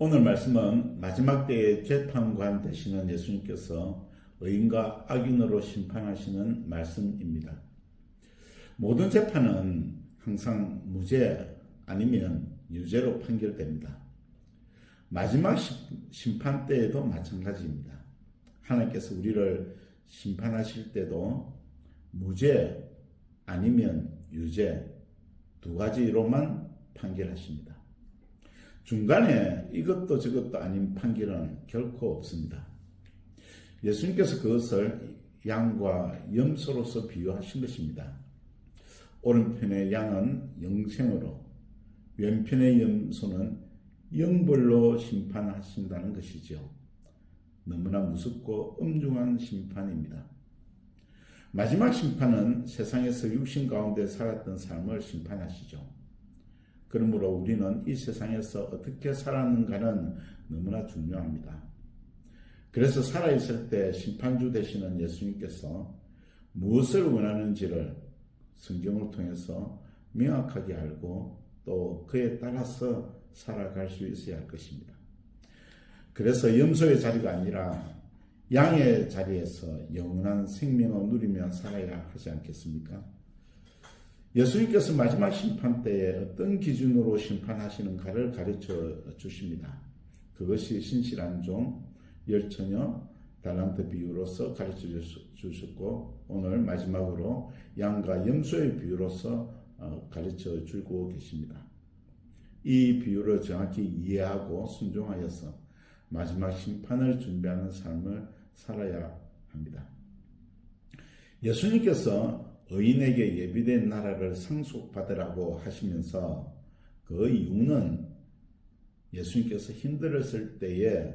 오늘 말씀은 마지막 때의 재판관 되시는 예수님께서 의인과 악인으로 심판하시는 말씀입니다. 모든 재판은 항상 무죄 아니면 유죄로 판결됩니다. 마지막 심판 때에도 마찬가지입니다. 하나님께서 우리를 심판하실 때도 무죄 아니면 유죄 두 가지로만 판결하십니다. 중간에 이것도 저것도 아닌 판결은 결코 없습니다. 예수님께서 그것을 양과 염소로서 비유하신 것입니다. 오른편의 양은 영생으로, 왼편의 염소는 영벌로 심판하신다는 것이죠. 너무나 무섭고 엄중한 심판입니다. 마지막 심판은 세상에서 육신 가운데 살았던 삶을 심판하시죠. 그러므로 우리는 이 세상에서 어떻게 살았는가는 너무나 중요합니다. 그래서 살아있을 때 심판주 되시는 예수님께서 무엇을 원하는지를 성경을 통해서 명확하게 알고 또 그에 따라서 살아갈 수 있어야 할 것입니다. 그래서 염소의 자리가 아니라 양의 자리에서 영원한 생명을 누리며 살아야 하지 않겠습니까? 예수님께서 마지막 심판 때에 어떤 기준으로 심판하시는가를 가르쳐 주십니다. 그것이 신실한 종, 열처녀, 달란트 비유로서 가르쳐 주셨고 오늘 마지막으로 양과 염소의 비유로서 가르쳐 주고 계십니다. 이 비유를 정확히 이해하고 순종하여서 마지막 심판을 준비하는 삶을 살아야 합니다. 예수님께서 의인에게 예비된 나라를 상속받으라고 하시면서 그 이유는 예수님께서 힘들었을 때에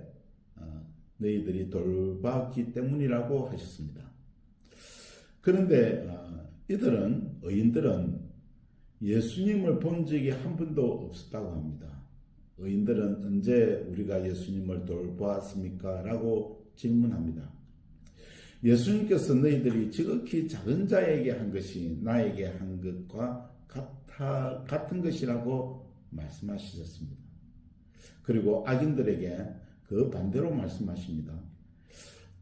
너희들이 돌봤기 때문이라고 하셨습니다. 그런데 의인들은 예수님을 본 적이 한 번도 없었다고 합니다. 의인들은 언제 우리가 예수님을 돌보았습니까? 라고 질문합니다. 예수님께서 너희들이 지극히 작은 자에게 한 것이 나에게 한 것과 같은 것이라고 말씀하셨습니다. 그리고 악인들에게 그 반대로 말씀하십니다.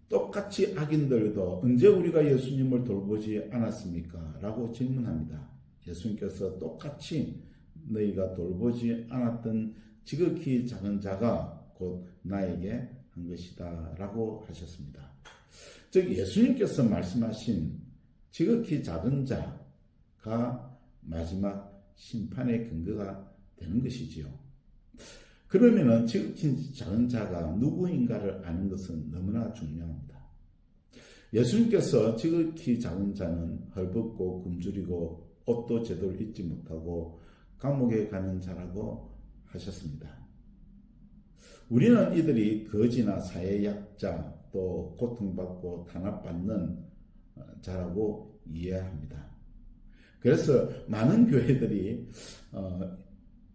똑같이 악인들도 언제 우리가 예수님을 돌보지 않았습니까? 라고 질문합니다. 예수님께서 똑같이 너희가 돌보지 않았던 지극히 작은 자가 곧 나에게 한 것이다 라고 하셨습니다. 즉 예수님께서 말씀하신 지극히 작은 자가 마지막 심판의 근거가 되는 것이지요. 그러면은 지극히 작은 자가 누구인가를 아는 것은 너무나 중요합니다. 예수님께서 지극히 작은 자는 헐벗고 굶주리고 옷도 제대로 입지 못하고 감옥에 가는 자라고 하셨습니다. 우리는 이들이 거지나 사회 약자 또 고통받고 탄압받는 자라고 이해합니다. 그래서 많은 교회들이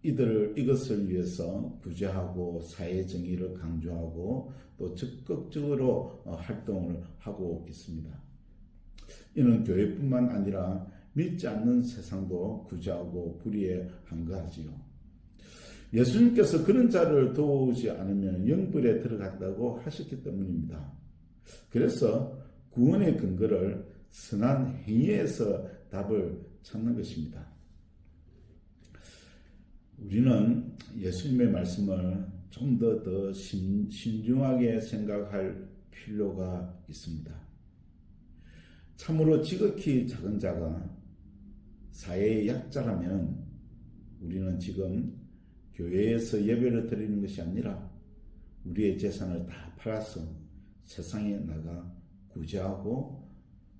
이것을 위해서 구제하고 사회 정의를 강조하고 또 적극적으로 활동을 하고 있습니다. 이는 교회뿐만 아니라 믿지 않는 세상도 구제하고 불의에 한가하지요. 예수님께서 그런 자를 도우지 않으면 영불에 들어간다고 하셨기 때문입니다. 그래서 구원의 근거를 선한 행위에서 답을 찾는 것입니다. 우리는 예수님의 말씀을 좀 더 신중하게 생각할 필요가 있습니다. 참으로 지극히 작은 자가 사회의 약자라면 우리는 지금 교회에서 예배를 드리는 것이 아니라 우리의 재산을 다 팔아서 세상에 나가 구제하고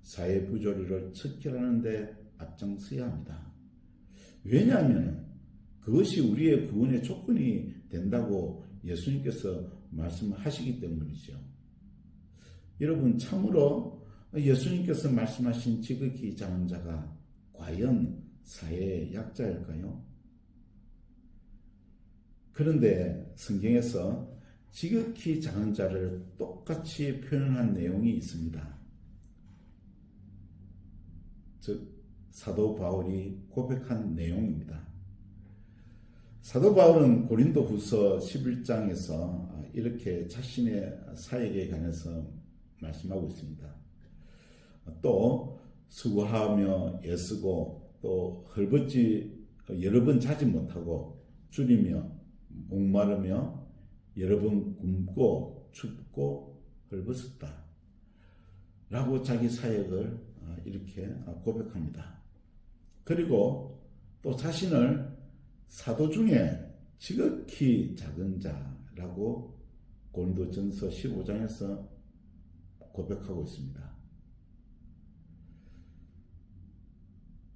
사회 부조리를 척결하는 데 앞장서야 합니다. 왜냐하면 그것이 우리의 구원의 조건이 된다고 예수님께서 말씀하시기 때문이죠. 여러분 참으로 예수님께서 말씀하신 지극히 작은 자가 과연 사회의 약자일까요? 그런데 성경에서 지극히 작은 자를 똑같이 표현한 내용이 있습니다. 즉 사도 바울이 고백한 내용입니다. 사도 바울은 고린도후서 11장에서 이렇게 자신의 사역에 관해서 말씀하고 있습니다. 또 수고하며 애쓰고 또 헐벗지 여러 번 자지 못하고 줄이며 목마르며 여러 번 굶고 춥고 헐벗었다 라고 자기 사역을 이렇게 고백합니다. 그리고 또 자신을 사도 중에 지극히 작은 자라고 고린도전서 15장에서 고백하고 있습니다.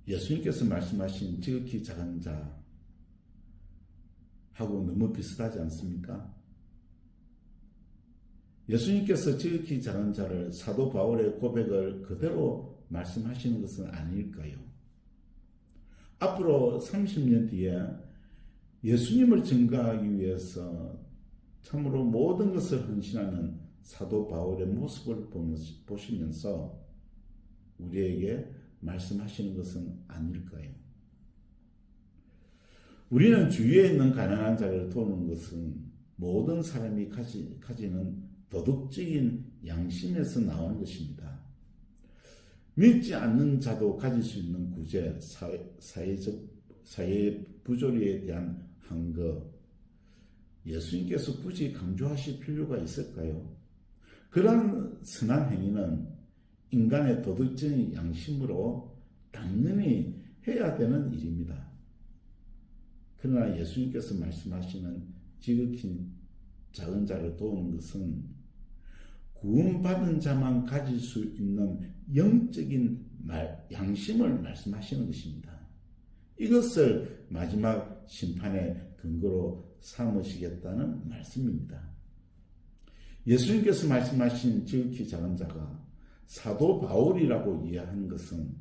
예수님께서 말씀하신 지극히 작은 자하고 너무 비슷하지 않습니까? 예수님께서 지극히 작은 자를 사도 바울의 고백을 그대로 말씀하시는 것은 아닐까요? 앞으로 30년 뒤에 예수님을 증거하기 위해서 참으로 모든 것을 헌신하는 사도 바울의 모습을 보시면서 우리에게 말씀하시는 것은 아닐까요? 우리는 주위에 있는 가난한 자를 도우는 것은 모든 사람이 가지는 도덕적인 양심에서 나오는 것입니다. 믿지 않는 자도 가질 수 있는 구제, 사회 부조리에 대한 한거, 예수님께서 굳이 강조하실 필요가 있을까요? 그런 선한 행위는 인간의 도덕적인 양심으로 당연히 해야 되는 일입니다. 그러나 예수님께서 말씀하시는 지극히 작은 자를 도우는 것은 구원받은 자만 가질 수 있는 영적인 양심을 말씀하시는 것입니다. 이것을 마지막 심판의 근거로 삼으시겠다는 말씀입니다. 예수님께서 말씀하신 지극히 작은 자가 사도 바울이라고 이해하는 것은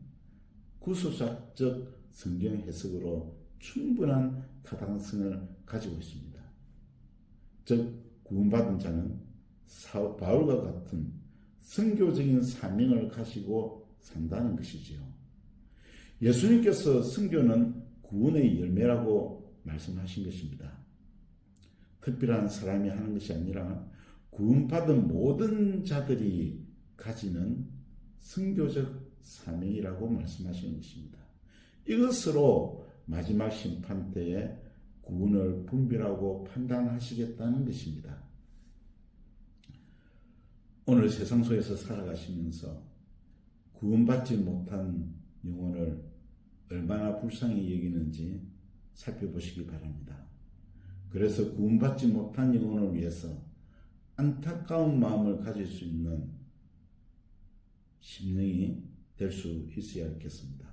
구속사적 성경 해석으로 충분한 타당성을 가지고 있습니다. 즉 구원받은 자는 사도 바울과 같은 선교적인 사명을 가지고 산다는 것이지요. 예수님께서 선교는 구원의 열매라고 말씀하신 것입니다. 특별한 사람이 하는 것이 아니라 구원받은 모든 자들이 가지는 선교적 사명이라고 말씀하시는 것입니다. 이것으로 마지막 심판 때에 구원을 분별하고 판단하시겠다는 것입니다. 오늘 세상 속에서 살아가시면서 구원받지 못한 영혼을 얼마나 불쌍히 여기는지 살펴보시기 바랍니다. 그래서 구원받지 못한 영혼을 위해서 안타까운 마음을 가질 수 있는 심령이 될 수 있어야 겠습니다.